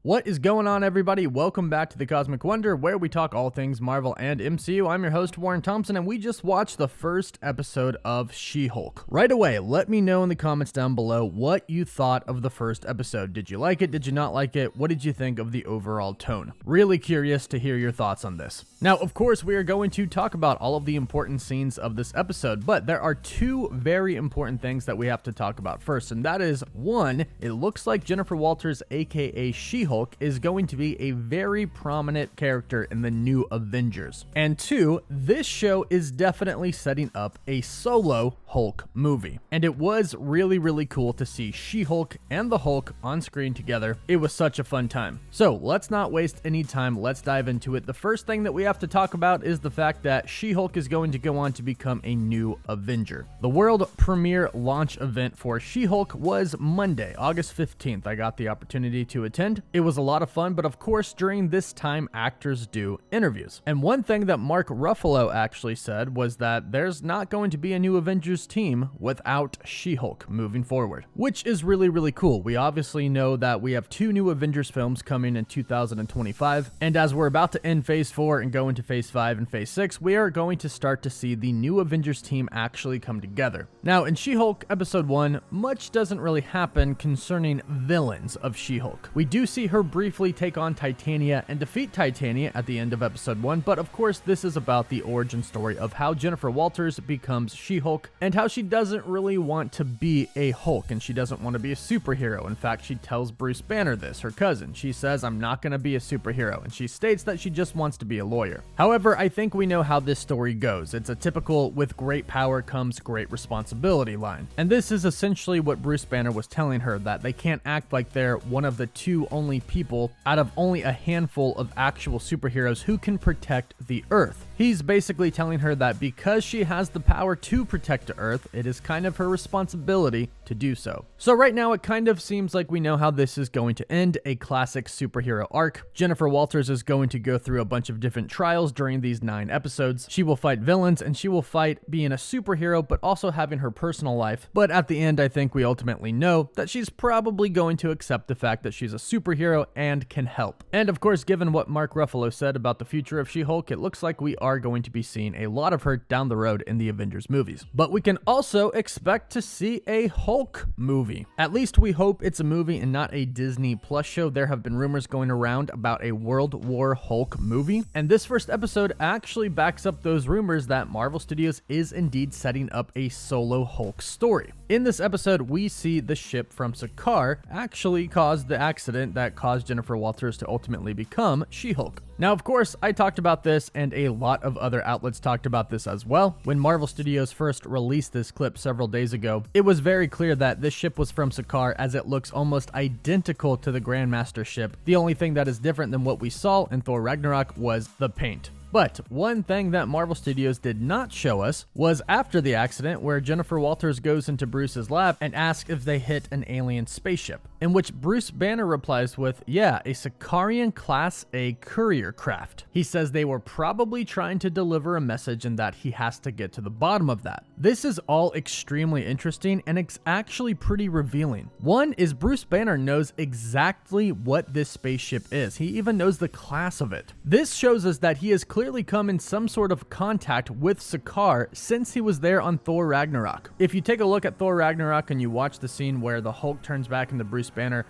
What is going on, everybody? Welcome back to the Cosmic Wonder, where we talk all things Marvel and MCU. I'm your host, Warren Thompson, and we just watched the first episode of She-Hulk. Right away, let me know in the comments down below what you thought of the first episode. Did you like it? Did you not like it? What did you think of the overall tone? Really curious to hear your thoughts on this. Now, of course, we are going to talk about all of the important scenes of this episode, but there are two very important things that we have to talk about first, and that is, one, it looks like Jennifer Walters, aka She-Hulk, is going to be a very prominent character in the new Avengers. And two, this show is definitely setting up a solo Hulk movie. And it was really cool to see She-Hulk and the Hulk on screen together. It was such a fun time. So let's not waste any time. Let's dive into it. The first thing that we have to talk about is the fact that She-Hulk is going to go on to become a new Avenger. The world premiere launch event for She-Hulk was Monday, August 15th. I got the opportunity to attend. It was a lot of fun, but of course, during this time, actors do interviews. And one thing that Mark Ruffalo actually said was that there's not going to be a new Avengers team without She-Hulk moving forward, which is really cool. We obviously know that we have two new Avengers films coming in 2025, and as we're about to end Phase 4 and go into Phase 5 and Phase 6, we are going to start to see the new Avengers team actually come together. Now, in She-Hulk Episode 1, much doesn't really happen concerning villains of She-Hulk. We do see her briefly take on Titania and defeat Titania at the end of Episode 1, but of course this is about the origin story of how Jennifer Walters becomes She-Hulk and how she doesn't really want to be a Hulk and she doesn't want to be a superhero. In fact, she tells Bruce Banner this, her cousin. She says, "I'm not going to be a superhero," and she states that she just wants to be a lawyer. However, I think we know how this story goes. It's a typical "with great power comes great responsibility" line. And this is essentially what Bruce Banner was telling her, that they can't act like they're one of the two only people out of only a handful of actual superheroes who can protect the Earth. He's basically telling her that because she has the power to protect the Earth, it is kind of her responsibility to do so. So right now, it kind of seems like we know how this is going to end, a classic superhero arc. Jennifer Walters is going to go through a bunch of different trials during these 9 episodes. She will fight villains and she will fight being a superhero, but also having her personal life. But at the end, I think we ultimately know that she's probably going to accept the fact that she's a superhero and can help. And of course, given what Mark Ruffalo said about the future of She-Hulk, it looks like we are going to be seeing a lot of her down the road in the Avengers movies. But we can also expect to see a Hulk movie. At least we hope it's a movie and not a Disney Plus show. There have been rumors going around about a World War Hulk movie, and this first episode actually backs up those rumors that Marvel Studios is indeed setting up a solo Hulk story. In this episode, we see the ship from Sakaar actually cause the accident that caused Jennifer Walters to ultimately become She-Hulk. Now, of course, I talked about this and a lot of other outlets talked about this as well. When Marvel Studios first released this clip several days ago, it was very clear that this ship was from Sakaar, as it looks almost identical to the Grandmaster ship. The only thing that is different than what we saw in Thor Ragnarok was the paint. But one thing that Marvel Studios did not show us was after the accident, where Jennifer Walters goes into Bruce's lab and asks if they hit an alien spaceship, in which Bruce Banner replies with, "Yeah, a Sakaarian class A courier craft." He says they were probably trying to deliver a message and that he has to get to the bottom of that. This is all extremely interesting and it's actually pretty revealing. One is Bruce Banner knows exactly what this spaceship is. He even knows the class of it. This shows us that he has clearly come in some sort of contact with Sakaar since he was there on Thor Ragnarok. If you take a look at Thor Ragnarok and you watch the scene where the Hulk turns back into Bruce Banner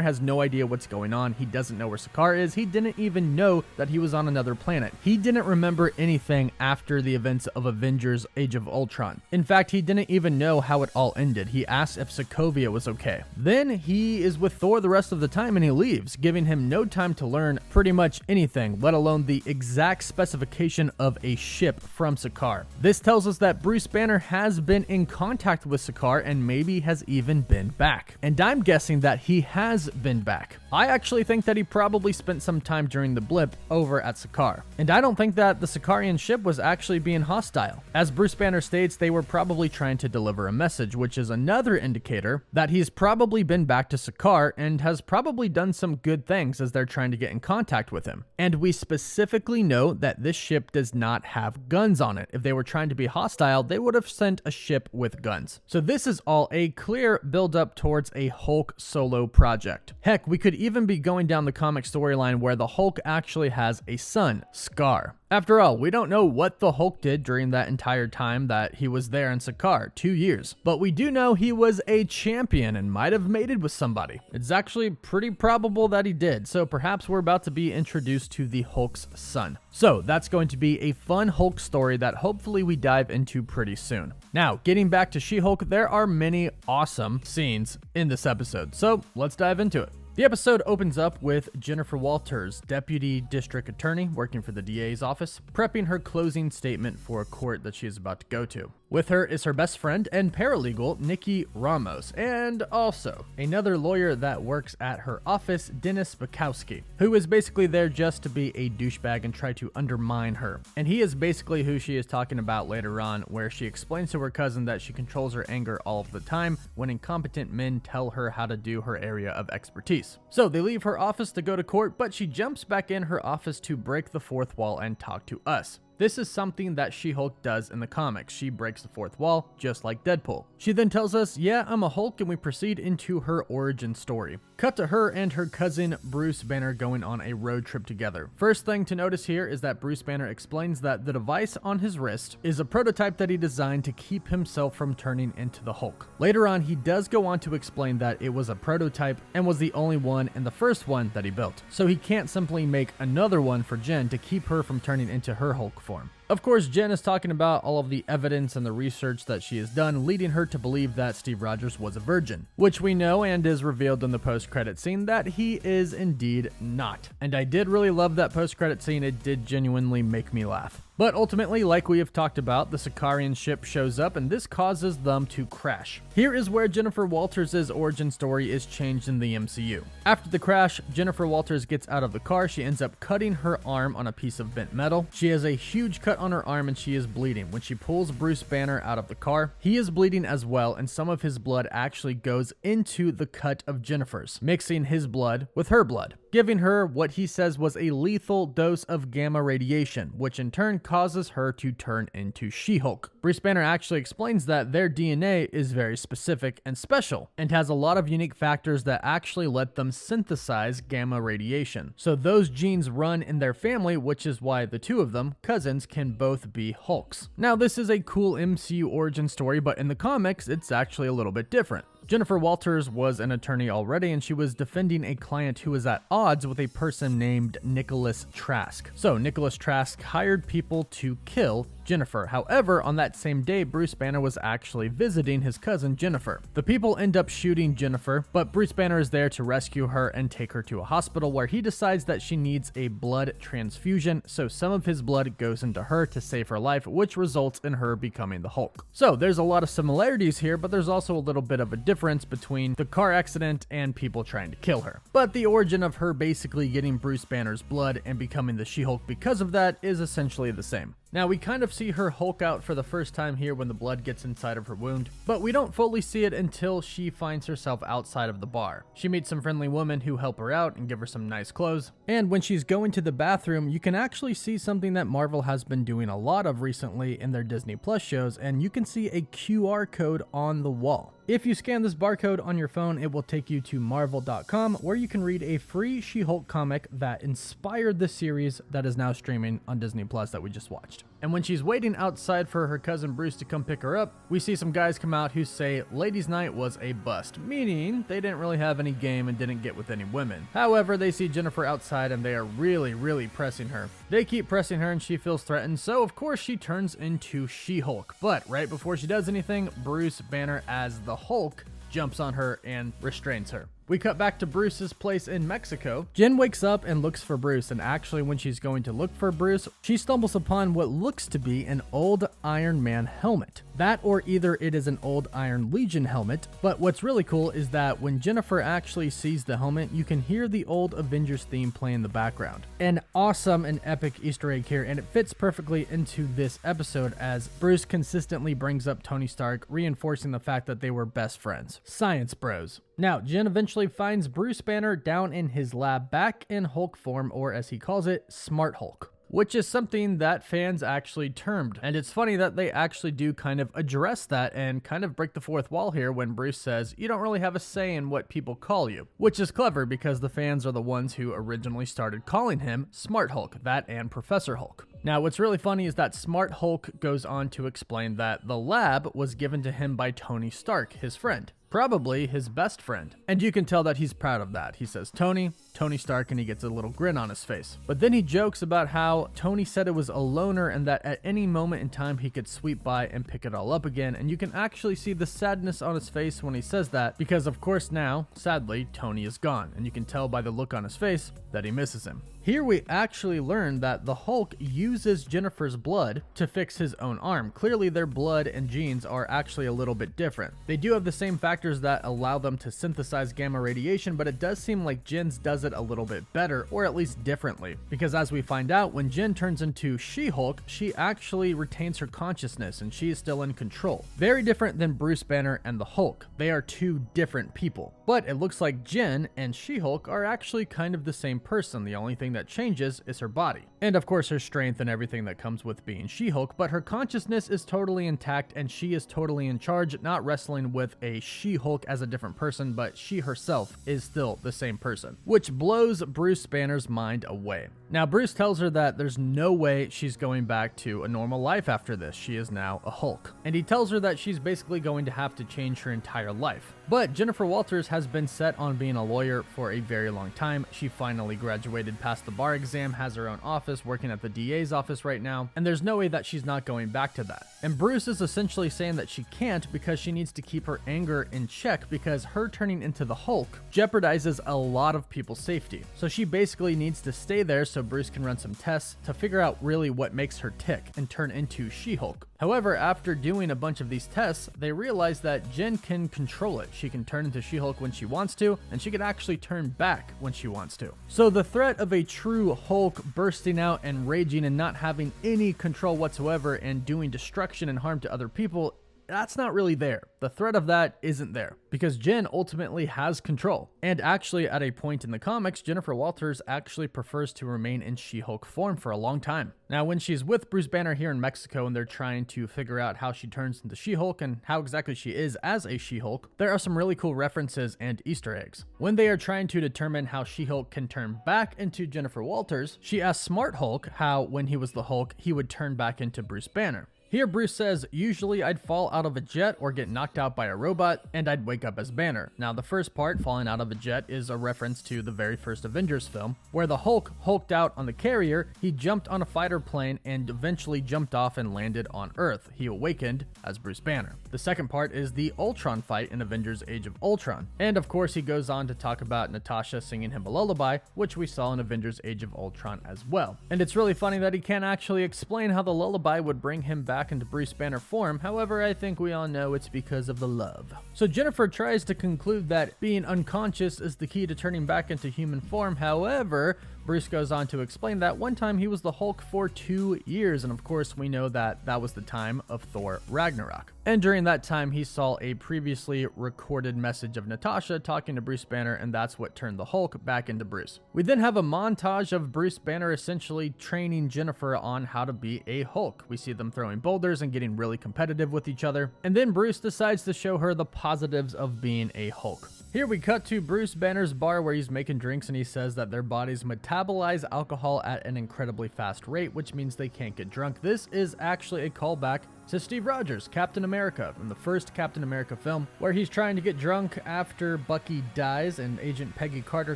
has no idea what's going on. He doesn't know where Sakaar is. He didn't even know that he was on another planet. He didn't remember anything after the events of Avengers Age of Ultron. In fact, he didn't even know how it all ended. He asked if Sokovia was okay. Then he is with Thor the rest of the time and he leaves, giving him no time to learn pretty much anything, let alone the exact specification of a ship from Sakaar. This tells us that Bruce Banner has been in contact with Sakaar and maybe has even been back. And I'm guessing that he has been back. I actually think that he probably spent some time during the blip over at Sakaar. And I don't think that the Sakaarian ship was actually being hostile. As Bruce Banner states, they were probably trying to deliver a message, which is another indicator that he's probably been back to Sakaar and has probably done some good things as they're trying to get in contact with him. And we specifically know that this ship does not have guns on it. If they were trying to be hostile, they would have sent a ship with guns. So this is all a clear build up towards a Hulk solo project. Heck, we could even be going down the comic storyline where the Hulk actually has a son, Scar. After all, we don't know what the Hulk did during that entire time that he was there in Sakaar, 2 years. But we do know he was a champion and might have mated with somebody. It's actually pretty probable that he did, so perhaps we're about to be introduced to the Hulk's son. So that's going to be a fun Hulk story that hopefully we dive into pretty soon. Now, getting back to She-Hulk, there are many awesome scenes in this episode, so let's dive into it. The episode opens up with Jennifer Walters, deputy district attorney working for the DA's office, prepping her closing statement for a court that she is about to go to. With her is her best friend and paralegal, Nikki Ramos, and also another lawyer that works at her office, Dennis Bukowski, who is basically there just to be a douchebag and try to undermine her. And he is basically who she is talking about later on, where she explains to her cousin that she controls her anger all of the time when incompetent men tell her how to do her area of expertise. So they leave her office to go to court, but she jumps back in her office to break the fourth wall and talk to us. This is something that She-Hulk does in the comics. She breaks the fourth wall, just like Deadpool. She then tells us, yeah, I'm a Hulk, and we proceed into her origin story. Cut to her and her cousin Bruce Banner going on a road trip together. First thing to notice here is that Bruce Banner explains that the device on his wrist is a prototype that he designed to keep himself from turning into the Hulk. Later on, he does go on to explain that it was a prototype and was the only one and the first one that he built. So he can't simply make another one for Jen to keep her from turning into her Hulk form. Of course, Jen is talking about all of the evidence and the research that she has done, leading her to believe that Steve Rogers was a virgin, which we know and is revealed in the post-credit scene that he is indeed not. And I did really love that post-credit scene. It did genuinely make me laugh. But ultimately, like we have talked about, the Sakaarian ship shows up and this causes them to crash. Here is where Jennifer Walters' origin story is changed in the MCU. After the crash, Jennifer Walters gets out of the car. She ends up cutting her arm on a piece of bent metal. She has a huge cut on her arm and she is bleeding. When she pulls Bruce Banner out of the car, he is bleeding as well, and some of his blood actually goes into the cut of Jennifer's, mixing his blood with her blood, giving her what he says was a lethal dose of gamma radiation, which in turn causes her to turn into She-Hulk. Bruce Banner actually explains that their DNA is very specific and special, and has a lot of unique factors that actually let them synthesize gamma radiation. So those genes run in their family, which is why the two of them, cousins, can both be Hulks. Now, this is a cool MCU origin story, but in the comics, it's actually a little bit different. Jennifer Walters was an attorney already, and she was defending a client who was at odds with a person named Nicholas Trask. So Nicholas Trask hired people to kill Jennifer. However, on that same day, Bruce Banner was actually visiting his cousin Jennifer. The people end up shooting Jennifer, but Bruce Banner is there to rescue her and take her to a hospital where he decides that she needs a blood transfusion, so some of his blood goes into her to save her life, which results in her becoming the Hulk. So there's a lot of similarities here, but there's also a little bit of a difference between the car accident and people trying to kill her. But the origin of her basically getting Bruce Banner's blood and becoming the She-Hulk because of that is essentially the same. Now, we kind of see her Hulk out for the first time here when the blood gets inside of her wound, but we don't fully see it until she finds herself outside of the bar. She meets some friendly women who help her out and give her some nice clothes, and when she's going to the bathroom, you can actually see something that Marvel has been doing a lot of recently in their Disney Plus shows, and you can see a QR code on the wall. If you scan this barcode on your phone, it will take you to Marvel.com, where you can read a free She-Hulk comic that inspired the series that is now streaming on Disney Plus that we just watched. And when she's waiting outside for her cousin Bruce to come pick her up, we see some guys come out who say Ladies' Night was a bust, meaning they didn't really have any game and didn't get with any women. However, they see Jennifer outside and they are really pressing her. They keep pressing her and she feels threatened, so of course she turns into She-Hulk. But right before she does anything, Bruce Banner as the Hulk jumps on her and restrains her. We cut back to Bruce's place in Mexico. Jen wakes up and looks for Bruce, and actually when she's going to look for Bruce, she stumbles upon what looks to be an old Iron Man helmet. That, or either it is an old Iron Legion helmet, but what's really cool is that when Jennifer actually sees the helmet, you can hear the old Avengers theme play in the background. An awesome and epic Easter egg here, and it fits perfectly into this episode as Bruce consistently brings up Tony Stark, reinforcing the fact that they were best friends. Science bros. Now, Jen eventually finds Bruce Banner down in his lab back in Hulk form, or as he calls it, Smart Hulk. which is something that fans actually termed. And it's funny that they actually do kind of address that and kind of break the fourth wall here when Bruce says, you don't really have a say in what people call you, which is clever because the fans are the ones who originally started calling him Smart Hulk, that and Professor Hulk. Now, what's really funny is that Smart Hulk goes on to explain that the lab was given to him by Tony Stark, his friend. Probably his best friend. And you can tell that he's proud of that. He says Tony Stark, and he gets a little grin on his face. But then he jokes about how Tony said it was a loner and that at any moment in time he could sweep by and pick it all up again. And you can actually see the sadness on his face when he says that, because of course now, sadly, Tony is gone. And you can tell by the look on his face that he misses him. Here we actually learn that the Hulk uses Jennifer's blood to fix his own arm. Clearly their blood and genes are actually a little bit different. They do have the same factors that allow them to synthesize gamma radiation, but it does seem like Jen's does it a little bit better, or at least differently. Because as we find out, when Jen turns into She-Hulk, she actually retains her consciousness and she is still in control. Very different than Bruce Banner and the Hulk. They are two different people. But it looks like Jen and She-Hulk are actually kind of the same person. The only thing that changes is her body. And of course her strength and everything that comes with being She-Hulk, but her consciousness is totally intact and she is totally in charge, not wrestling with a She-Hulk as a different person, but she herself is still the same person, which blows Bruce Banner's mind away. Now Bruce tells her that there's no way she's going back to a normal life after this. She is now a Hulk. And he tells her that she's basically going to have to change her entire life. But Jennifer Walters has been set on being a lawyer for a very long time. She finally graduated past the bar exam, has her own office, working at the DA's office right now, and there's no way that she's not going back to that. And Bruce is essentially saying that she can't because she needs to keep her anger in check, because her turning into the Hulk jeopardizes a lot of people's safety. So she basically needs to stay there so Bruce can run some tests to figure out really what makes her tick and turn into She-Hulk. However, after doing a bunch of these tests, they realize that Jen can control it. She can turn into She-Hulk when she wants to, and she can actually turn back when she wants to. So the threat of a true Hulk bursting out and raging and not having any control whatsoever and doing destruction and harm to other people, that's not really there. The threat of that isn't there because Jen ultimately has control. And actually at a point in the comics, Jennifer Walters actually prefers to remain in She-Hulk form for a long time. Now when she's with Bruce Banner here in Mexico and they're trying to figure out how she turns into She-Hulk and how exactly she is as a She-Hulk, there are some really cool references and Easter eggs. When they are trying to determine how She-Hulk can turn back into Jennifer Walters, she asks Smart Hulk how when he was the Hulk, he would turn back into Bruce Banner. Here Bruce says, usually I'd fall out of a jet or get knocked out by a robot, and I'd wake up as Banner. Now the first part, falling out of a jet, is a reference to the very first Avengers film, where the Hulk hulked out on the carrier, he jumped on a fighter plane and eventually jumped off and landed on Earth. He awakened as Bruce Banner. The second part is the Ultron fight in Avengers Age of Ultron. And of course he goes on to talk about Natasha singing him a lullaby, which we saw in Avengers Age of Ultron as well. And it's really funny that he can't actually explain how the lullaby would bring him back into Bruce Banner form. However, I think we all know it's because of the love. So Jennifer tries to conclude that being unconscious is the key to turning back into human form. However, Bruce goes on to explain that one time he was the Hulk for 2 years, and of course we know that that was the time of Thor Ragnarok. And during that time he saw a previously recorded message of Natasha talking to Bruce Banner, and that's what turned the Hulk back into Bruce. We then have a montage of Bruce Banner essentially training Jennifer on how to be a Hulk. We see them throwing boulders and getting really competitive with each other, and then Bruce decides to show her the positives of being a Hulk. Here we cut to Bruce Banner's bar where he's making drinks, and he says that their bodies metabolize alcohol at an incredibly fast rate, which means they can't get drunk. This is actually a callback to Steve Rogers, Captain America, from the first Captain America film, where he's trying to get drunk after Bucky dies and Agent Peggy Carter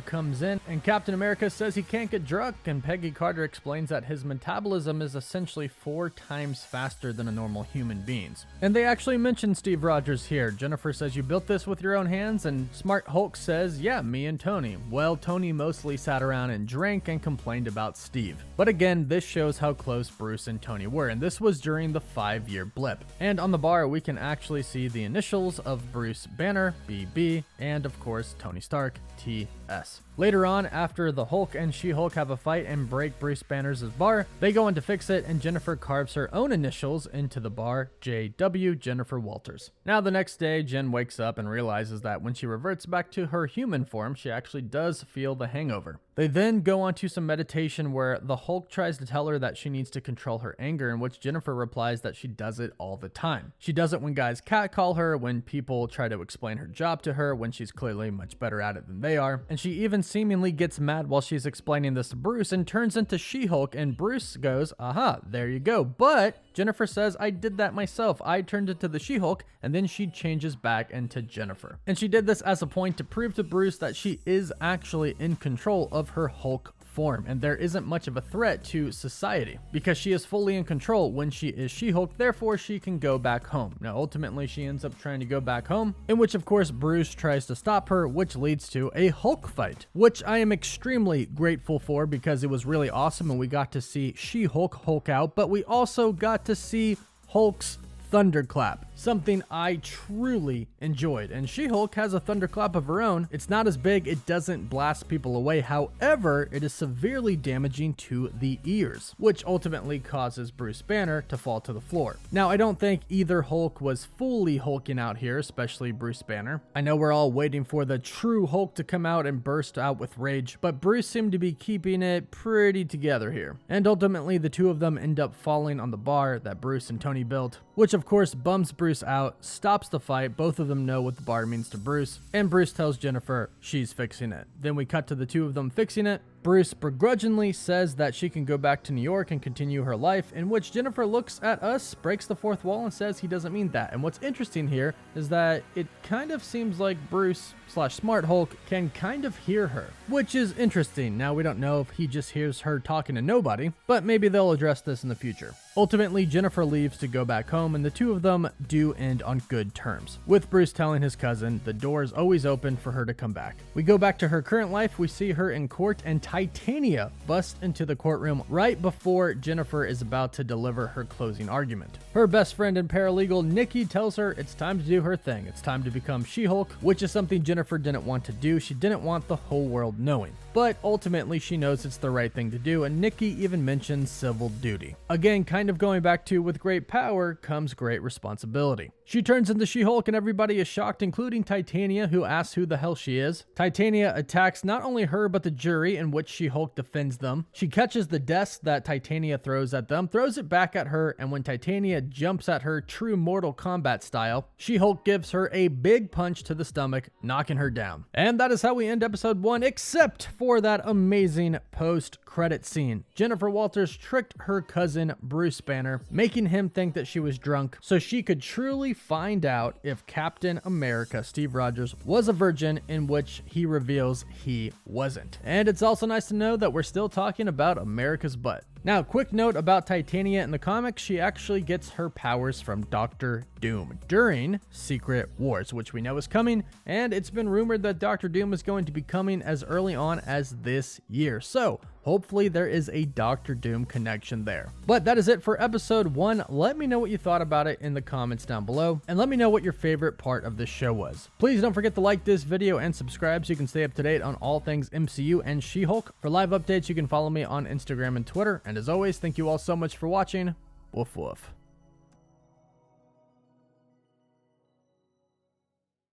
comes in, and Captain America says he can't get drunk, and Peggy Carter explains that his metabolism is essentially 4 times faster than a normal human being's. And they actually mention Steve Rogers here. Jennifer says, "You built this with your own hands?" And Smart Hulk says, "Yeah, me and Tony." Well, Tony mostly sat around and drank and complained about Steve. But again, this shows how close Bruce and Tony were, and this was during the 5-year blip. And on the bar we can actually see the initials of Bruce Banner, BB, and of course Tony Stark, TS. Later on, after the Hulk and She-Hulk have a fight and break Bruce Banner's bar, they go in to fix it, and Jennifer carves her own initials into the bar, JW, Jennifer Walters. Now the next day, Jen wakes up and realizes that when she reverts back to her human form, she actually does feel the hangover. They then go on to some meditation where the Hulk tries to tell her that she needs to control her anger, in which Jennifer replies that she does it all the time. She does it when guys catcall her, when people try to explain her job to her, when she's clearly much better at it than they are, and she even seemingly gets mad while she's explaining this to Bruce and turns into She-Hulk, and Bruce goes, aha, there you go. But Jennifer says, I did that myself. I turned into the She-Hulk, and then she changes back into Jennifer. And she did this as a point to prove to Bruce that she is actually in control of her Hulk form, and there isn't much of a threat to society because she is fully in control when she is She-Hulk, therefore she can go back home. Now ultimately she ends up trying to go back home, in which of course Bruce tries to stop her, which leads to a Hulk fight, which I am extremely grateful for because it was really awesome and we got to see She-Hulk Hulk out, but we also got to see Hulk's thunderclap, something I truly enjoyed. And She-Hulk has a thunderclap of her own. It's not as big, it doesn't blast people away. However, it is severely damaging to the ears, which ultimately causes Bruce Banner to fall to the floor. Now, I don't think either Hulk was fully hulking out here, especially Bruce Banner. I know we're all waiting for the true Hulk to come out and burst out with rage, but Bruce seemed to be keeping it pretty together here. And ultimately, the two of them end up falling on the bar that Bruce and Tony built, which of course bums Bruce out, stops the fight. Both of them know what the bar means to Bruce, and Bruce tells Jennifer she's fixing it. Then we cut to the two of them fixing it. Bruce begrudgingly says that she can go back to New York and continue her life, in which Jennifer looks at us, breaks the fourth wall, and says he doesn't mean that. And what's interesting here is that it kind of seems like Bruce / Smart Hulk can kind of hear her, which is interesting. Now we don't know if he just hears her talking to nobody, but maybe they'll address this in the future. Ultimately, Jennifer leaves to go back home, and the two of them do end on good terms, with Bruce telling his cousin the door is always open for her to come back. We go back to her current life. We see her in court, and Titania busts into the courtroom right before Jennifer is about to deliver her closing argument. Her best friend and paralegal, Nikki, tells her it's time to do her thing. It's time to become She-Hulk, which is something Jennifer didn't want to do. She didn't want the whole world knowing. But ultimately, she knows it's the right thing to do, and Nikki even mentions civil duty. Again, kind of going back to with great power comes great responsibility. She turns into She-Hulk and everybody is shocked, including Titania, who asks who the hell she is. Titania attacks not only her, but the jury, in which She-Hulk defends them. She catches the desk that Titania throws at them, throws it back at her, and when Titania jumps at her true Mortal Kombat style, She-Hulk gives her a big punch to the stomach, knocking her down. And that is how we end episode 1, except for that amazing post-credit scene. Jennifer Walters tricked her cousin Bruce Banner, making him think that she was drunk so she could truly find out if Captain America Steve Rogers was a virgin, in which he reveals he wasn't. And it's also nice to know that we're still talking about America's butt. Now, quick note about Titania in the comics, she actually gets her powers from Doctor Doom during Secret Wars, which we know is coming, and it's been rumored that Doctor Doom is going to be coming as early on as this year. So, hopefully there is a Doctor Doom connection there. But that is it for episode 1. Let me know what you thought about it in the comments down below, and let me know what your favorite part of this show was. Please don't forget to like this video and subscribe so you can stay up to date on all things MCU and She-Hulk. For live updates, you can follow me on Instagram and Twitter. And as always, thank you all so much for watching. Woof woof.